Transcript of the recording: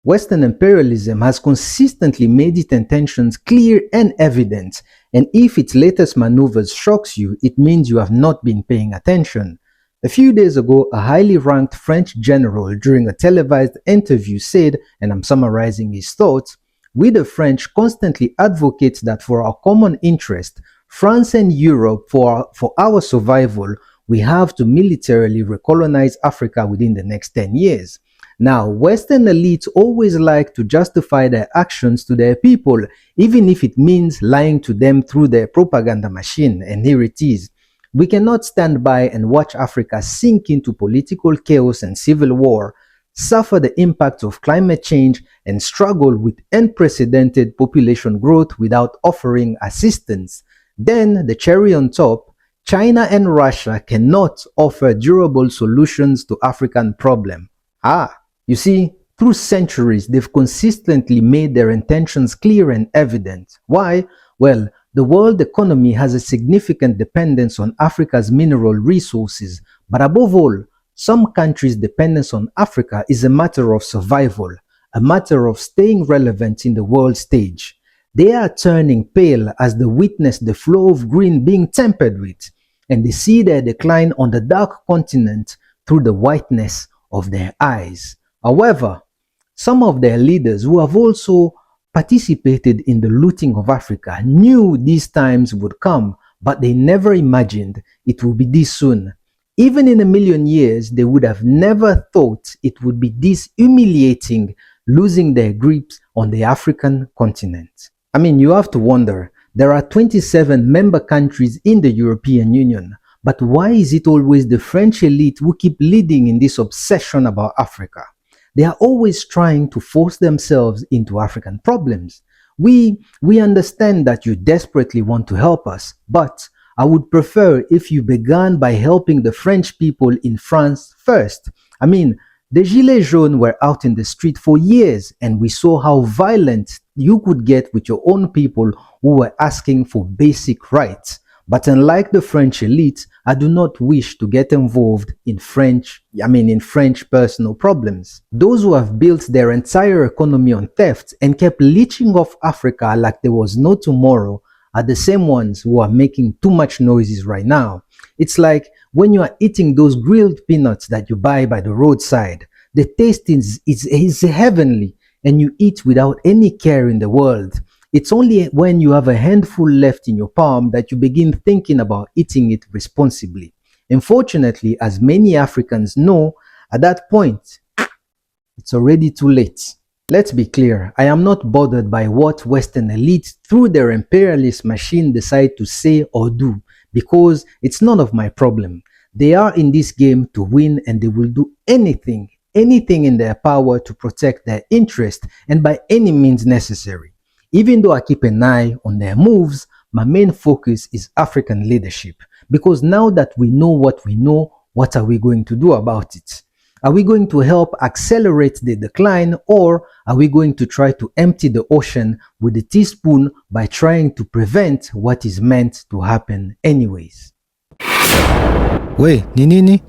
Western imperialism has consistently made its intentions clear and evident, and if its latest maneuvers shocks you, it means you have not been paying attention. A few days ago, a highly ranked French general during a televised interview said, and I'm summarizing his thoughts, "We the French constantly advocate that for our common interest, France and Europe, for our survival, we have to militarily recolonize Africa within the next 10 years. Now, Western elites always like to justify their actions to their people, even if it means lying to them through their propaganda machine, and here it is. We cannot stand by and watch Africa sink into political chaos and civil war, suffer the impacts of climate change, and struggle with unprecedented population growth without offering assistance. Then, the cherry on top, China and Russia cannot offer durable solutions to African problems." You see, through centuries, they've consistently made their intentions clear and evident. Why? Well, the world economy has a significant dependence on Africa's mineral resources, but above all, some countries' dependence on Africa is a matter of survival, a matter of staying relevant in the world stage. They are turning pale as they witness the flow of green being tampered with, and they see their decline on the dark continent through the whiteness of their eyes. However, some of their leaders who have also participated in the looting of Africa knew these times would come, but they never imagined it would be this soon. Even in a million years, they would have never thought it would be this humiliating, losing their grips on the African continent. I mean, you have to wonder, there are 27 member countries in the European Union, but why is it always the French elite who keep leading in this obsession about Africa? They are always trying to force themselves into African problems. We understand that you desperately want to help us, but I would prefer if you began by helping the French people in France first. I mean, the Gilets jaunes were out in the street for years, and we saw how violent you could get with your own people who were asking for basic rights. But unlike the French elite, I do not wish to get involved in French personal problems. Those who have built their entire economy on theft and kept leeching off Africa like there was no tomorrow are the same ones who are making too much noises right now. It's like when you are eating those grilled peanuts that you buy by the roadside. The taste is heavenly, and you eat without any care in the world. It's only when you have a handful left in your palm that you begin thinking about eating it responsibly. Unfortunately, as many Africans know, at that point, it's already too late. Let's be clear, I am not bothered by what Western elites through their imperialist machine decide to say or do, because it's none of my problem. They are in this game to win, and they will do anything in their power to protect their interest, and by any means necessary. Even though I keep an eye on their moves, my main focus is African leadership. Because now that we know, what are we going to do about it? Are we going to help accelerate the decline, or are we going to try to empty the ocean with a teaspoon by trying to prevent what is meant to happen anyways? We, ni nini?